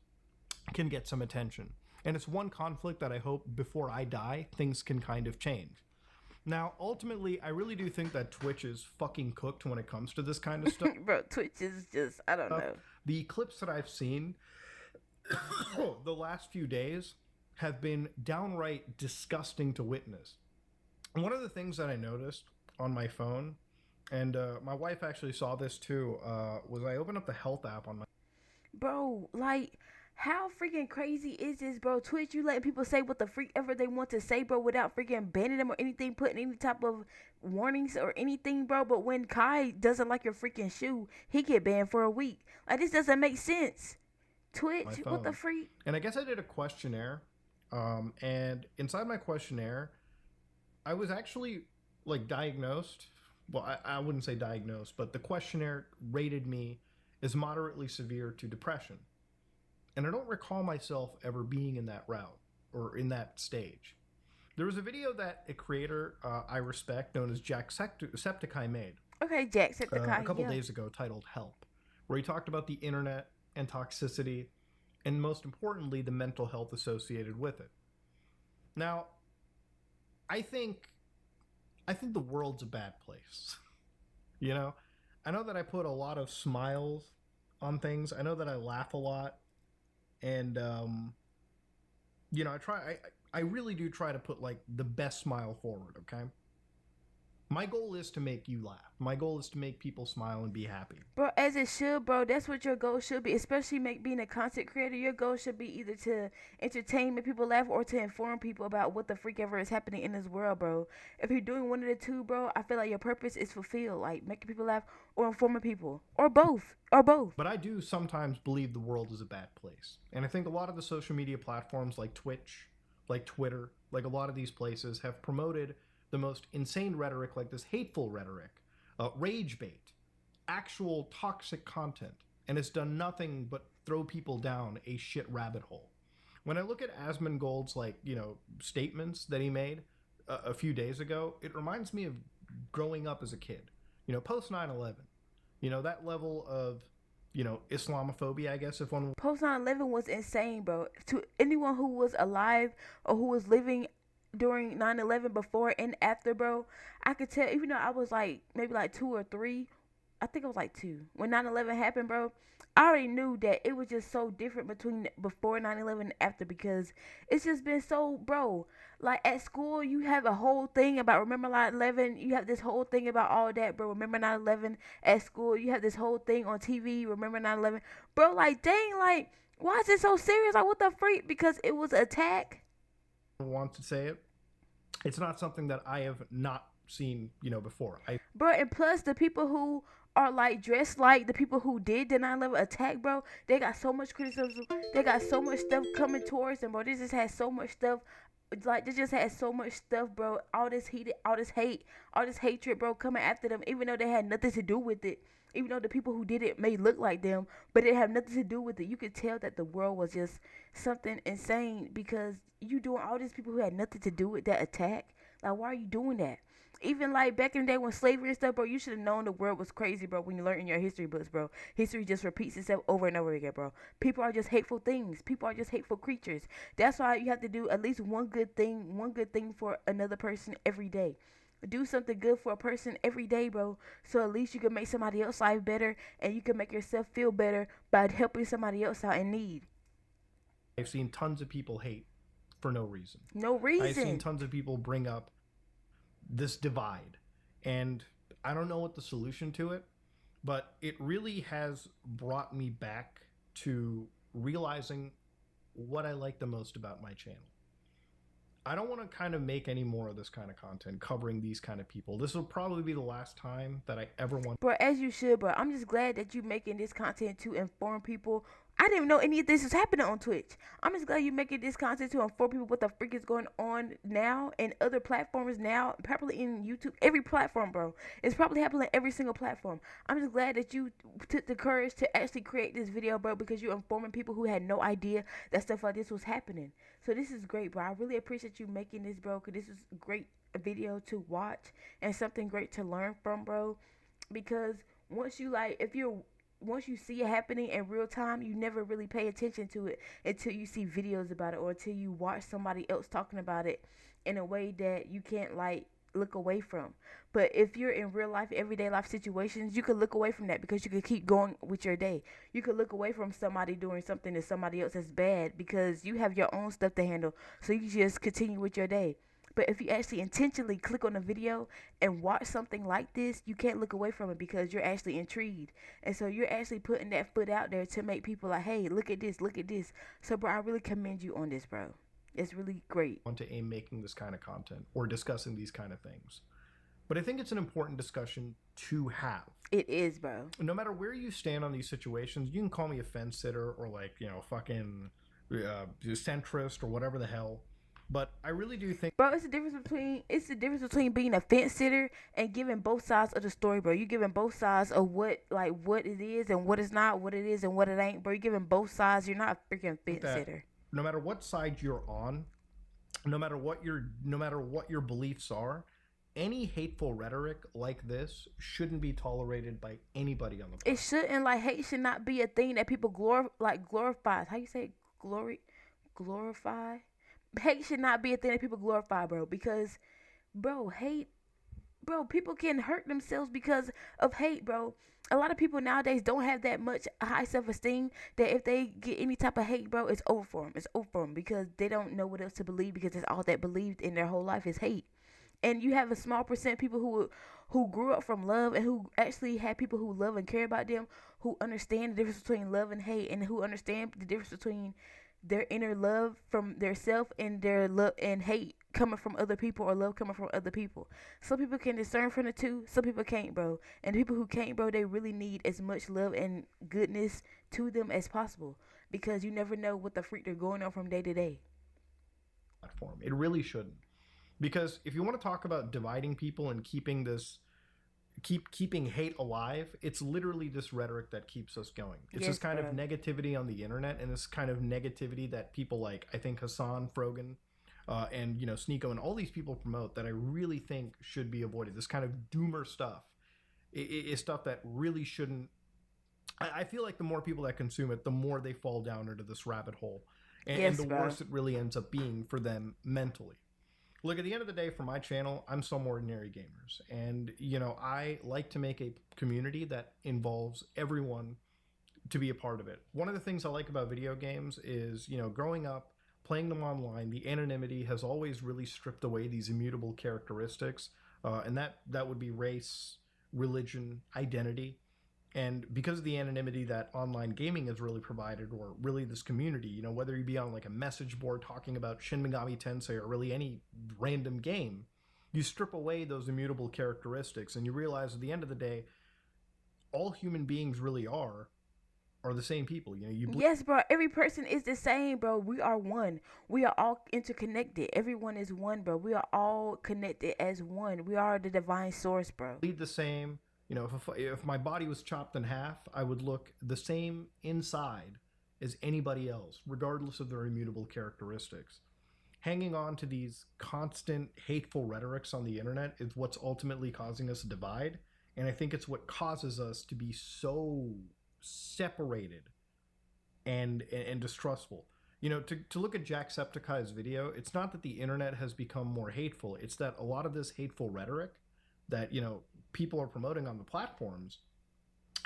can get some attention. And it's one conflict that I hope before I die, things can kind of change. Now, ultimately, I really do think that Twitch is fucking cooked when it comes to this kind of stuff. Bro, Twitch is just, I don't know. The clips that I've seen the last few days have been downright disgusting to witness. And one of the things that I noticed on my phone, and my wife actually saw this too, was I opened up the health app on my... Bro, how freaking crazy is this, bro? Twitch, you letting people say what the freak ever they want to say, bro, without freaking banning them or anything, putting any type of warnings or anything, bro. But when Kai doesn't like your freaking shoe, he get banned for a week. This doesn't make sense. Twitch, what the freak? And I guess I did a questionnaire, and inside my questionnaire, I was actually diagnosed. Well, I wouldn't say diagnosed, but the questionnaire rated me as moderately severe to depression. And I don't recall myself ever being in that route or in that stage. There was a video that a creator I respect, known as Jacksepticeye, made. Okay, Jacksepticeye. A couple days ago, titled "Help," where he talked about the internet and toxicity, and most importantly, the mental health associated with it. Now, I think the world's a bad place. I know that I put a lot of smiles on things. I know that I laugh a lot. And, I really do try to put the best smile forward. Okay. My goal is to make you laugh. My goal is to make people smile and be happy. Bro, as it should, bro. That's what your goal should be. Especially being a content creator. Your goal should be either to entertain, make people laugh, or to inform people about what the freak ever is happening in this world, bro. If you're doing one of the two, bro, I feel like your purpose is fulfilled. Making people laugh or informing people. Or both. But I do sometimes believe the world is a bad place. And I think a lot of the social media platforms like Twitch, like Twitter, a lot of these places have promoted the most insane rhetoric, this hateful rhetoric, rage bait, actual toxic content, and it's done nothing but throw people down a shit rabbit hole. When I look at Asmongold's statements that he made a few days ago, it reminds me of growing up as a kid, post 9/11, that level of Islamophobia, I guess, if one... Post 9/11 was insane, bro. To anyone who was alive or who was living during 9/11 before and after, bro, I could tell, even though I was maybe 2 or 3, I think I was like 2 when 9/11 happened, bro. I already knew that it was just so different between before 9/11 and after because it's just been so, bro. Like at school, you have a whole thing about remember 9/11. You have this whole thing about all that, bro. Remember 9/11 at school. You have this whole thing on TV. Remember 9/11, bro. Like dang, like why is it so serious? Like what the freak? Because it was an attack. Want to say it? It's not something that I have not seen, before. Bro, and plus the people who are like dressed like the people who did the 9/11 attack, bro, they got so much criticism. They got so much stuff coming towards them, bro. They just had so much stuff. Like they just had so much stuff, bro. All this heat, all this hate, all this hatred, bro, coming after them, even though they had nothing to do with it. Even though the people who did it may look like them, but it have nothing to do with it. You could tell that the world was just something insane because you doing all these people who had nothing to do with that attack. Like, why are you doing that? Even like back in the day when slavery and stuff, bro, you should have known the world was crazy, bro, when you learn in your history books, bro. History just repeats itself over and over again, bro. People are just hateful things. People are just hateful creatures. That's why you have to do at least one good thing for another person every day. Do something good for a person every day, bro. So at least you can make somebody else's life better and you can make yourself feel better by helping somebody else out in need. I've seen tons of people hate for no reason. No reason. I've seen tons of people bring up this divide, and I don't know what the solution to it, but it really has brought me back to realizing what I like the most about my channel. I don't want to kind of make any more of this kind of content covering these kind of people. This will probably be the last time that I ever want. Bro, as you should, bro. I'm just glad that you making this content to inform people. I didn't even know any of this was happening on Twitch. I'm just glad you making this content to inform people what the freak is going on now and other platforms now, probably in YouTube, every platform, bro. It's probably happening on every single platform. I'm just glad that you took the courage to actually create this video, bro, because you're informing people who had no idea that stuff like this was happening. So this is great, bro. I really appreciate you making this, bro, because this is a great video to watch and something great to learn from, bro. Because once you see it happening in real time, you never really pay attention to it until you see videos about it or until you watch somebody else talking about it in a way that you can't like look away from. But if you're in real life, everyday life situations, you could look away from that because you could keep going with your day. You could look away from somebody doing something to somebody else that's bad because you have your own stuff to handle. So you just continue with your day. But if you actually intentionally click on a video and watch something like this, you can't look away from it because you're actually intrigued. And so you're actually putting that foot out there to make people like, hey, look at this, look at this. So, bro, I really commend you on this, bro. It's really great. Want to aim making this kind of content or discussing these kind of things. But I think it's an important discussion to have. It is, bro. No matter where you stand on these situations, you can call me a fence sitter or like, fucking centrist or whatever the hell. But I really do think, bro, it's the difference between being a fence sitter and giving both sides of the story, bro. You giving both sides of what it is and what it's not, what it is and what it ain't, bro. You giving both sides. You're not a freaking fence sitter. No matter what side you're on, no matter what your beliefs are, any hateful rhetoric like this shouldn't be tolerated by anybody on the planet. It shouldn't. Like, hate should not be a thing that people glorify. How you say glorify? Hate should not be a thing that people glorify, bro, because, bro, people can hurt themselves because of hate, bro. A lot of people nowadays don't have that much high self-esteem that if they get any type of hate, bro, it's over for them. It's over for them because they don't know what else to believe because it's all that believed in their whole life is hate. And you have a small percent of people who grew up from love and who actually had people who love and care about them, who understand the difference between love and hate and who understand the difference between their inner love from their self and their love and hate coming from other people or love coming from other people. Some people can discern from the two, some people can't, bro. And the people who can't, bro, they really need as much love and goodness to them as possible because you never know what the freak they're going on from day to day. Platform. It really shouldn't. Because if you want to talk about dividing people and keeping hate alive, it's literally this rhetoric that keeps us going. It's this kind of negativity on the internet and this kind of negativity that people like, I think Hassan, Frogan, and Sneeko and all these people promote that I really think should be avoided. This kind of doomer stuff is stuff that really shouldn't. I feel like the more people that consume it, the more they fall down into this rabbit hole, and the worse it really ends up being for them mentally. Look, at the end of the day, for my channel, I'm some ordinary gamers. And, I like to make a community that involves everyone to be a part of it. One of the things I like about video games is, growing up, playing them online, the anonymity has always really stripped away these immutable characteristics. And that would be race, religion, identity. And because of the anonymity that online gaming has really provided, or really this community, whether you be on like a message board talking about Shin Megami Tensei or really any random game, you strip away those immutable characteristics and you realize at the end of the day, all human beings really are the same people. Yes, bro. Every person is the same, bro. We are one. We are all interconnected. Everyone is one, bro. We are all connected as one. We are the divine source, bro. Bleed the same. If my body was chopped in half, I would look the same inside as anybody else, regardless of their immutable characteristics. Hanging on to these constant hateful rhetorics on the internet is what's ultimately causing us a divide, and I think it's what causes us to be so separated and distrustful. To look at Jacksepticeye's video, it's not that the internet has become more hateful, it's that a lot of this hateful rhetoric that, people are promoting on the platforms,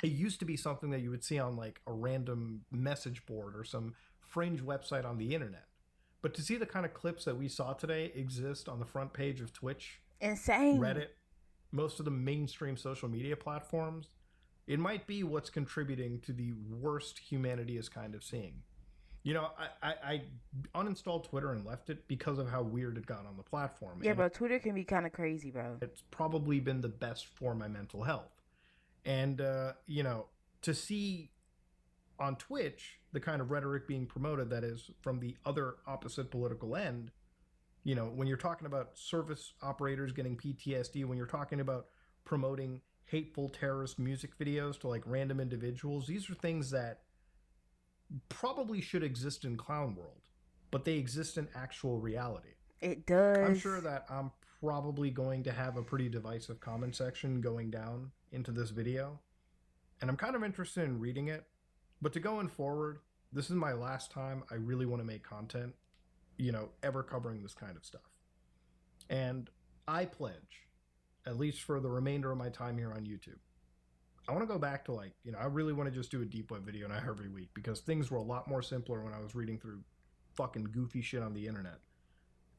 it used to be something that you would see on like a random message board or some fringe website on the internet. But to see the kind of clips that we saw today exist on the front page of Twitch, insane, Reddit, most of the mainstream social media platforms, it might be what's contributing to the worst humanity is kind of seeing. I uninstalled Twitter and left it because of how weird it got on the platform. Yeah, bro, Twitter can be kind of crazy, bro. It's probably been the best for my mental health. And, to see on Twitch the kind of rhetoric being promoted that is from the other opposite political end, when you're talking about service operators getting PTSD, when you're talking about promoting hateful terrorist music videos to like random individuals, these are things that probably should exist in clown world, but they exist in actual reality. It does. I'm sure that I'm probably going to have a pretty divisive comment section going down into this video, and I'm kind of interested in reading it. But to going forward, this is my last time I really want to make content, ever covering this kind of stuff. And I pledge, at least for the remainder of my time here on YouTube, I want to go back to I really want to just do a deep web video now every week, because things were a lot more simpler when I was reading through fucking goofy shit on the internet.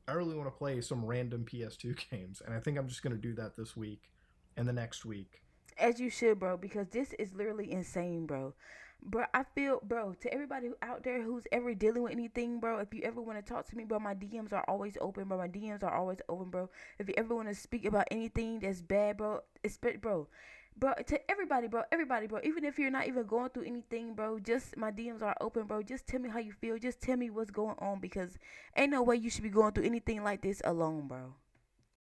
I really want to play some random PS2 games, and I think I'm just going to do that this week and the next week. As you should, bro, because this is literally insane, bro. Bro, I feel, bro, to everybody out there who's ever dealing with anything, bro, if you ever want to talk to me, bro, my DMs are always open, bro. My DMs are always open, bro. If you ever want to speak about anything that's bad, bro, bro, to everybody, bro, even if you're not even going through anything, bro, just my DMs are open, bro. Just tell me how you feel. Just tell me what's going on, because ain't no way you should be going through anything like this alone, bro.